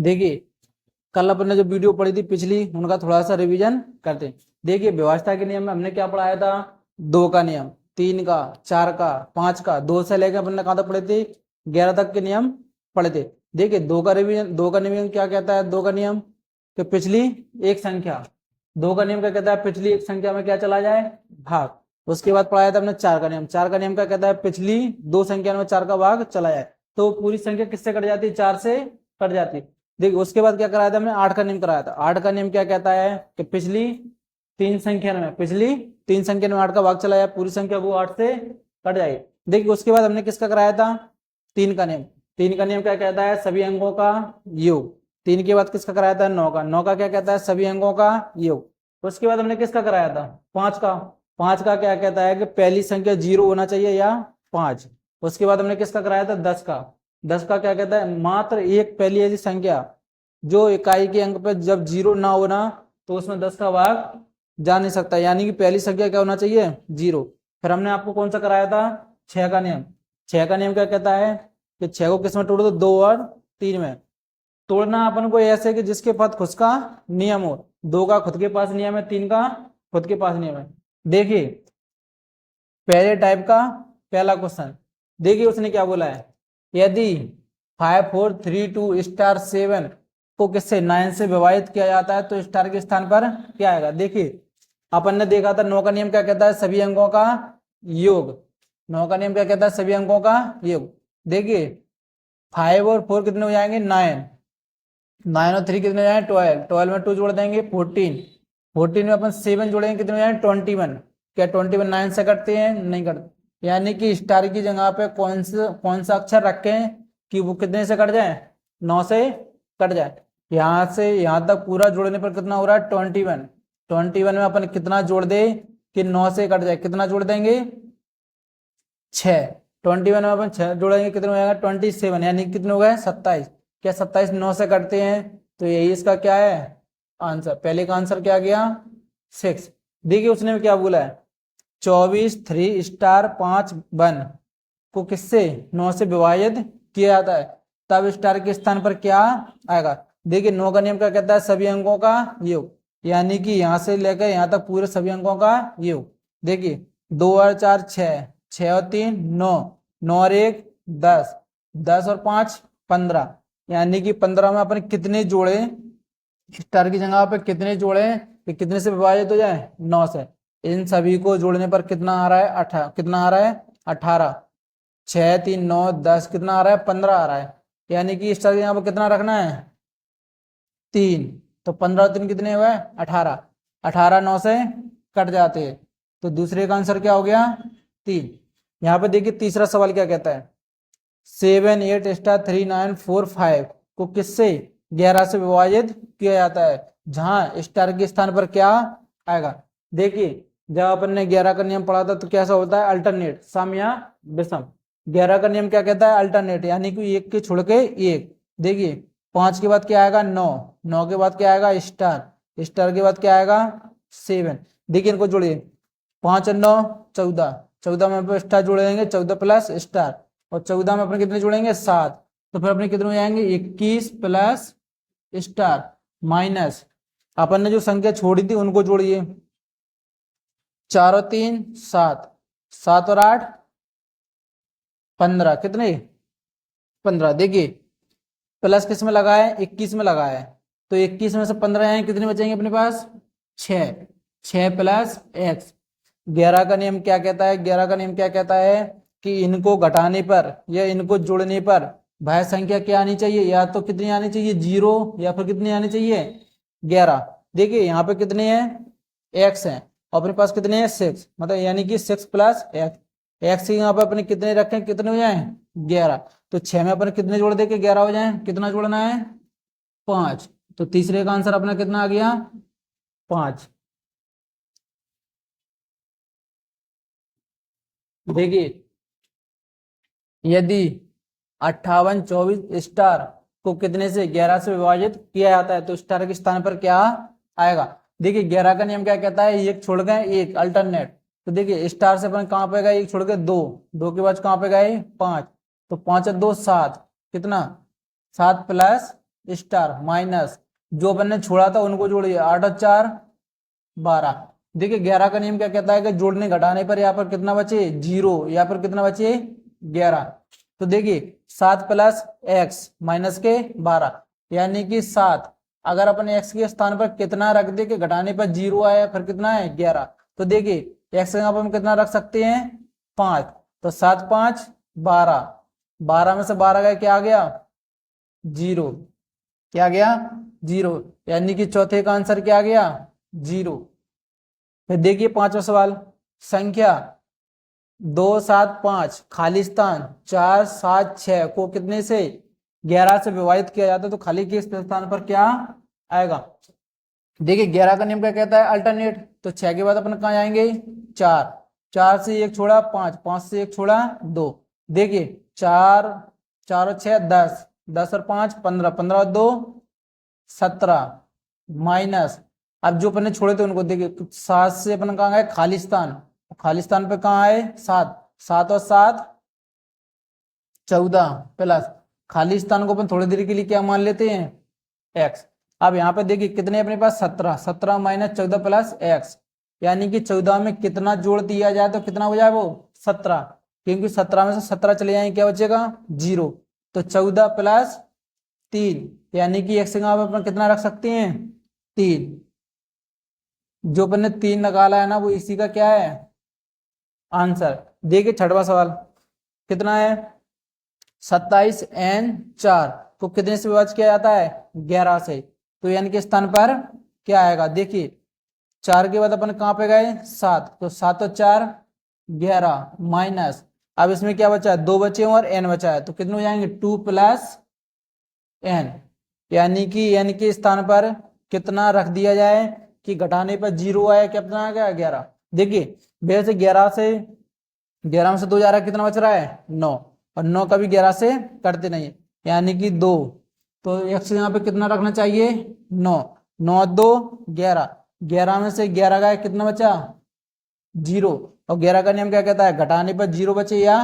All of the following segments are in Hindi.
देखिए कल अपन ने जो वीडियो पढ़ी थी पिछली, उनका थोड़ा सा रिवीजन करते हैं। देखिए व्यवस्था के नियम में हमने क्या पढ़ाया था? दो का नियम, तीन का, चार का, पांच का, दो से लेकर अपन ने कहा था पढ़े थे 11 तक के नियम पढ़े थे। देखिए दो का रिवीजन, दो का नियम क्या कहता है? दो का नियम कि पिछली एक संख्या, दो का नियम क्या कहता है? पिछली एक संख्या में क्या चला जाए? भाग। उसके बाद पढ़ाया था हमने चार का नियम, चार का नियम क्या कहता है? पिछली दो संख्या में चार का भाग चला जाए। तो पूरी संख्या किससे कट जाती है? चार से कट जाती है। देखिए उसके बाद क्या कराया था हमने? आठ का नियम कराया था। आठ का नियम क्या कहता है कि पिछली तीन संख्या में, पिछली तीन संख्या में आठ का भाग चला जाए, पूरी संख्या वो आठ से कट जाएगी। देखिए उसके बाद हमने किसका कराया था? तीन का नियम। तीन का नियम क्या कहता है? सभी अंकों का योग। तीन के बाद किसका कराया था? नौ का। नौ का क्या कहता है? सभी अंकों का योग। उसके बाद हमने किसका कराया था? पांच का। पांच का क्या कहता है कि पहली संख्या जीरो होना चाहिए या पांच। उसके बाद हमने किसका कराया था? दस का। दस का क्या कहता है? मात्र एक पहली ऐसी संख्या जो इकाई के अंक पे जब जीरो ना होना तो उसमें दस का भाग जा नहीं सकता, यानी कि पहली संख्या क्या होना चाहिए? जीरो। फिर हमने आपको कौन सा कराया था? छह का नियम। छह का नियम क्या कहता है कि छह को किस में तोड़ दो? दो और तीन में। तोड़ना अपन को ऐसे कि जिसके पास खुद का नियम हो। दो का खुद के पास नियम है, तीन का खुद के पास नियम है। देखिए पहले टाइप का पहला क्वेश्चन, देखिए उसने क्या बोला है? यदि 5432*7 को किससे 9 से विभाजित किया जाता है तो स्टार के स्थान पर क्या आएगा? देखिए अपन ने देखा था नौ का नियम क्या कहता है? सभी अंकों का योग। नौ का नियम क्या कहता है? सभी अंकों का योग। देखिए 5 और 4 कितने हो जाएंगे? 9। 9 और 3 कितने हो जाएंगे? 12। 12 में 2 जोड़ देंगे 14। 14 में अपन 7 जोड़ेंगे कितने हो जाएंगे? 21। क्या 21 9 से कटते हैं? नहीं कटते। यानी कि स्टार की जगह पे कौन सा अक्षर रखें कि वो कितने से कट जाए? 9 से कट जाए। यहां से यहां तक पूरा जोड़ने पर कितना हो रहा है? 21। 21 में अपन कितना जोड़ दे कि 9 से कट जाए? कितना जोड़ देंगे? 6। 21 में अपन 6 जोड़ेंगे कितने हो जाएगा? 27, यानी कितने हो गए? 27। क्या 27 9 से कटते हैं? तो यही इसका क्या है? आंसर। पहले का आंसर क्या गया? 6। देखिए उसने क्या बोला है? 24 3*5 को किससे 9 से विभाजित किया जाता है तब स्टार के स्थान पर क्या आएगा? देखिए 9 का नियम क्या कहता है? सभी अंकों का योग, यानी कि यहां से लेकर यहां तक पूरे सभी अंकों का योग। देखिए 2 और 4 6, 6 और 3 9, 9 और 1 10, 10 और 5 15, यानी कि 15 में अपन कितने जोड़े? स्टार की जगह पे कितने जोड़े कि कितने से विभाजित हो जाए? 9 से। इन सभी को जोड़ने पर कितना आ रहा है? 18। कितना आ रहा है? 18। 6 3 9 10 कितना आ रहा है? 15 आ रहा है। यानी कि स्टार की जगह पर कितना रखना है? 3। तो 15 और 3 कितने हुए? 18। 18 9 से कट जाते हैं, तो दूसरे का आंसर क्या हो गया? 3। यहाँ पे देखिए तीसरा सवाल क्या कहता है? 7 8*3 9 4 5 को किससे 11 से विभाजित किया जाता है? जहां स्टार के स्थान पर क्या आएगा? देखिए जब अपन ने 11 का नियम पढ़ा था तो कैसा होता है? अल्टरनेट, सम या विषम। 11 का नियम क्या कहता है? अल्टरनेट, यानी कि एक के छोड़ के एक। देखिए 5 के बाद क्या आएगा? 9। 9 के बाद क्या आएगा? स्टार। स्टार के बाद क्या आएगा? 7। देखिए इनको जोड़िए, 5 और 9 14। 14 में अपन स्टार जोड़ेंगे, 14 प्लस स्टार, और 14 में अपने कितने जोड़ेंगे? 7। तो फिर अपने कितने हो जाएंगे? 21 प्लस स्टार माइनस अपन ने जो संख्या छोड़ी थी उनको जोड़िए। 4 और 3 7, 7 और 8 15, कितने? 15। देखिए प्लस किस में लगा है? 21 में लगा है, तो 21 में से 15 आए, कितने बचेंगे अपने पास? 6। 6 प्लस x। 11 का नियम क्या कहता है? 11 का नियम क्या कहता है कि इनको घटाने पर या इनको जोड़ने पर भाज्य संख्या क्या आनी चाहिए? या तो कितनी आनी चाहिए? 0, या फिर कितनी आनी चाहिए? 11। देखिए यहाँ पे कितने हैं? x है, और अपने पास कितने हैं? 6, मतलब यानी कि 6 प्लस x। x यहाँ पे अपने कितने रखें? कितने हो जाए? 11। तो 6 में अपन कितने जोड़ दे के 11 हो जाए? कितना जोड़ना है? 5। तो तीसरे का आंसर अपना कितना आ गया? 5। देखिए यदि 58 24 स्टार को कितने से 11 से विभाजित किया जाता है तो स्टार के स्थान पर क्या आएगा? देखिए 11 का नियम क्या कहता है? एक छोड़ गए एक, अल्टरनेट। तो देखिए स्टार से अपन कहां पे गए? एक छोड़ के दो, दो के बाद कहां पे गए? 5। तो 5 और 2 7, कितना? 7 प्लस स्टार माइनस जो अपन ने छोड़ा था उनको जोड़िए, 8 और 4 12। देखिए 11 का नियम क्या कहता है कि जोड़ने घटाने पर यहाँ पर कितना बचे 0, यहाँ पर कितना बचे 11। तो देखिए 7 प्लस एक्स माइनस के 12 यानी कि 7। अगर अपन एक्स के स्थान पर कितना रख दे कि घटाने पर 0 आया, फिर कितना है 11। तो देखिए एक्स यहाँ पर हम कितना रख सकते हैं 5। तो 7 5 12, 12 में से 12 गया क्या आ गया 0, क्या गया 0, यानी कि चौथे का आंसर क्या आ गया 0। फिर देखिए पांचवा सवाल, संख्या 2 7 5 खाली स्थान 4 7 6 को कितने से 11 से विभाजित किया जाता है, तो खाली के स्थान पर क्या आएगा। देखिए 11 का नियम क्या कहता है अल्टरनेट, तो 6 के बाद अपन कहाँ जाएंगे 4, 4 से 1 छोड़ा 5, 5 से 1 छोड़ा 2। देखिए 4 4 और 6 10, 10 और 5 15, 15 और 2 17 माइनस अब जो अपन ने छोड़े थे उनको देखिए 7 से अपन कहाँ गए खालिस्तान, खालिस्तान पे कहाँ आए 7, 7 और 7 14 प्लस खालिस्तान को अपन थोड़ी देर के लिए क्या मान लेते हैं x। अब यहाँ पे देखिए कितने अपने पास 17, 17 माइनस 14 प्लस x, यानी कि 14 में कितना जोड़ दिया जाए तो कितना हो जाए वो 17, क्योंकि 17 में से 17 चले जाएंगे क्या बचेगा 0। तो 14 प्लस 3 यानी कि x यहाँ पे अपन कितना रख सकते हैं 3। जो अपन ने 3 निकाला है ना वो इसी का क्या है आंसर। देखिए छठवां सवाल कितना है 27 n 4 को कितने से विभाजित किया जाता है 11 से, तो यानी कि स्थान पर क्या आएगा। देखिए 4 के बाद अपन कहाँ पे गए 7, तो 7 और 4 11 माइनस अब इसमें क्या बचा है 2 बचे और n बचा है, तो कितने हो जाएंगे 2 प्लस n, यानी कि स्थान पर कितना रख दिया जाए कि घटाने पर 0 आया, कितना आ गया 11। देखिए वैसे 11 में से 2 जा रहा है कितना बच रहा है 9, और 9 कभी 11 से कटते नहीं है, यानी कि 2। तो x यहाँ पे कितना रखना चाहिए 9, 9 2 11, 11 में से 11 गया कितना बचा 0, और 11 का नियम क्या कहता है घटाने पर 0 बचे या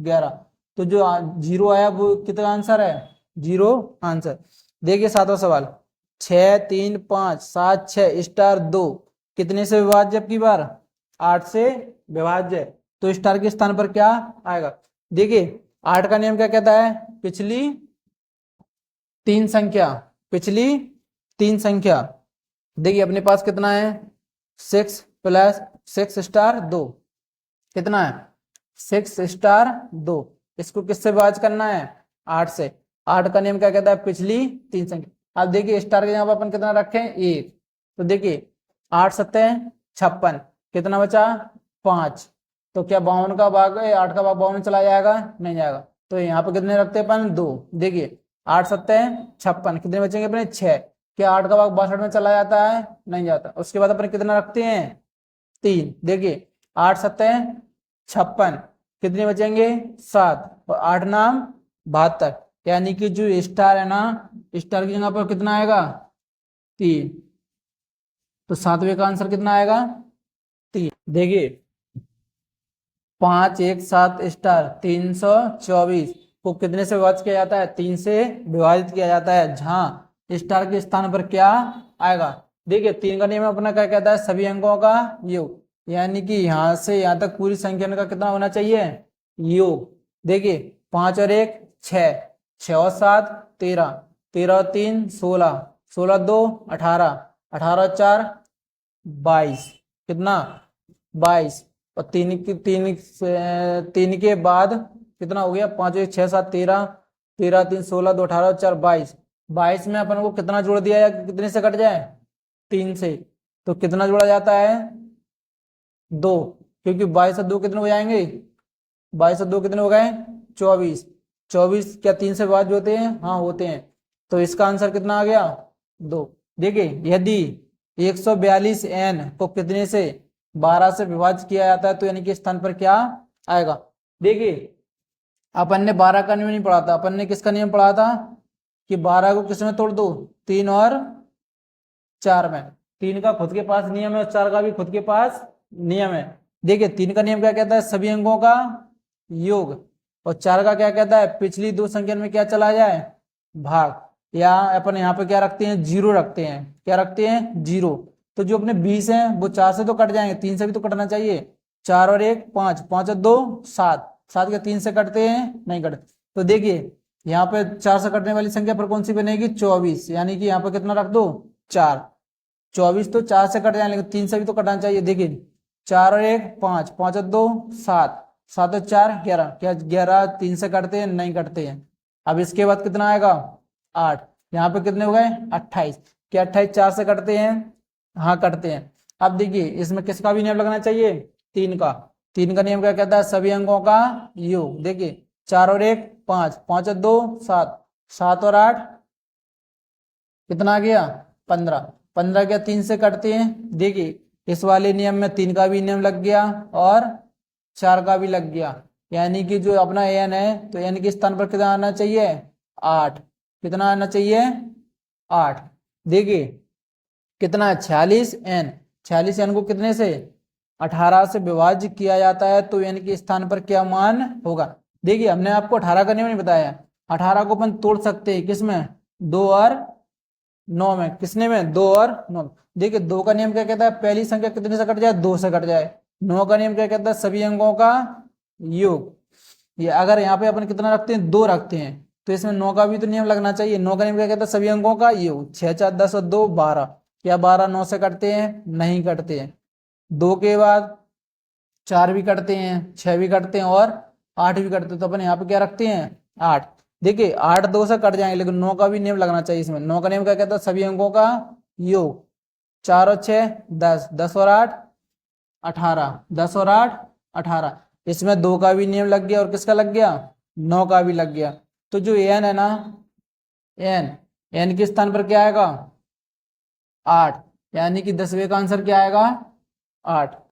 11, तो जो 0 आया वो कितना आंसर है 0 आंसर। देखिए सातवां सवाल 6 3 5 7 6 स्टार 2 कितने से विभाज्य की बार 8 से विभाज्य, तो स्टार के स्थान पर क्या आएगा। देखिए 8 का नियम क्या कहता है पिछली तीन संख्या। देखिए अपने पास कितना है 6 प्लस 6 स्टार 2 कितना है 6 स्टार 2, इसको किससे विभाज्य करना है 8 से। 8 का नियम क्या कहता है पिछली तीन संख्या। अब देखिए स्टार के यहाँ पर अपन कितना रखें 1, तो देखिए 8 सत्ते 56 कितना बचा 5, तो क्या 52 का भाग 8 का भाग 52 में चला जाएगा नहीं जाएगा, तो यहाँ पे कितने रखते हैं अपन 2। देखिए 8 सत्ते 56 कितने बचेंगे अपने 6, क्या 8 का भाग 62 में चला जाता है नहीं जाता। उसके बाद अपन कितना रखते हैं 3। देखिए 8 सत्ते 56 कितने बचेंगे 7, और 8 नाम 72, यानी कि जो स्टार है ना स्टार की जगह पर कितना आएगा 3, तो 7वें का आंसर कितना आएगा 3। देखिए 5 1 7 स्टार 324 को कितने से विभाजित किया जाता है 3 से विभाजित किया जाता है, जहां स्टार के स्थान पर क्या आएगा। देखिए 3 का नियम अपना क्या कहता है सभी अंकों का योग, यानी कि यहां से यहां तक पूरी संख्या का कितना होना चाहिए योग। देखिए 5 और 1 6, 6 और 7 13, 13 और 3 16, 16 2 18, 18 और 4 22 कितना 22, और तीन के बाद कितना हो गया 5 1 6 7 13, 13 3 16 2 18 और 4 22, 22 में अपन को कितना जोड़ दिया जाए कितने से कट जाए 3 से, तो कितना जोड़ा जाता है 2, क्योंकि 22 से 2 कितने हो जाएंगे 22 से 2 कितने हो गए 24, 24 क्या 3 से विभाज्य होते हैं हाँ होते हैं, तो इसका आंसर कितना आ गया 2। देखिए यदि 142 n को कितने से 12 से विभाजित किया जाता है, तो यानी कि स्थान पर क्या आएगा। देखिए अपन ने 12 का नियम नहीं पढ़ा था, अपन ने किसका नियम पढ़ा था कि 12 को किस में तोड़ दो 3 और 4 में। 3 का खुद के पास नियम है और 4 का भी खुद के पास नियम है। देखिए 3 का नियम क्या कहता है सभी अंकों का योग, और 4 का क्या कहता है पिछली दो संख्या में क्या चला जाए भाग, या अपन यहाँ पे क्या रखते हैं, जीरो रखते हैं, क्या रखते हैं, जीरो। तो जो अपने 20 हैं वो 4 से तो कट जाएंगे, 3 से भी तो कटना चाहिए। 4 और 1 5, 5 और 2 7, 7 के 3 से कटते हैं, नहीं कटते। तो देखिए यहाँ पे 4 से कटने वाली संख्या पर कौन सी बनेगी, 24, यानी कि यहाँ पे कितना रख दो, 4। 24 तो 4 से कट जाए, लेकिन 3 से भी तो कटना चाहिए। देखिए 4 और 1 5, 5 और 2 7, 7 और 4 11, क्या 11 3 से कटते हैं, नहीं कटते हैं। अब इसके बाद कितना आएगा, 8। यहाँ पे कितने हो गए, 28। क्या 28 4 से कटते हैं, हाँ कटते हैं। अब देखिए इसमें किसका भी नियम लगना चाहिए, 3 का। 3 का नियम क्या कहता है, सभी अंकों का योग। देखिए 4 और 1 5, 5 और 2 7, 7 और 8 कितना आ गया, 15। 15 क्या 3 से कटते हैं। देखिए इस वाले नियम में 3 का भी नियम लग गया और 4 का भी लग गया, यानी कि जो अपना एन है तो एन के स्थान पर कितना आना चाहिए, 8। कितना आना चाहिए, 8। देखिए कितना है, 46 एन। 46 एन को कितने से, 18 से विभाज्य किया जाता है, तो एन के स्थान पर क्या मान होगा। देखिए हमने आपको 18 का नियम नहीं बताया। 18 को अपन तोड़ सकते हैं किसमें, 2 और 9 में। किसने में, 2 और 9 में। देखिए 2 का नियम क्या कहता है, पहली संख्या कितने से कट जाए, 2 से कट जाए। 9 का नियम क्या कहता है, सभी अंकों का योग। ये अगर यहाँ पे अपन कितना रखते हैं, 2 रखते हैं, तो इसमें 9 का भी तो नियम लगना चाहिए। 9 का नियम क्या कहता है, सभी अंकों का योग। 6 4 10 और 2 12, क्या 12 9 से कटते हैं, नहीं कटते हैं। 2 के बाद 4 भी कटते हैं, 6 भी कटते हैं और 8 भी कटते हैं, तो अपन यहाँ पे क्या रखते हैं, 8। देखिए 8 2 से कट जाएंगे, लेकिन 9 का भी नियम लगना चाहिए इसमें। 9 का नियम क्या कहता है, सभी अंकों का योग। 4 और 6 10, 10 और 8 18, 10 और 8 18। इसमें 2 का भी नियम लग गया और किसका लग गया, 9 का भी लग गया। तो जो एन है ना, एन, एन के स्थान पर क्या आएगा, 8, यानी कि 10वें का आंसर क्या आएगा, 8।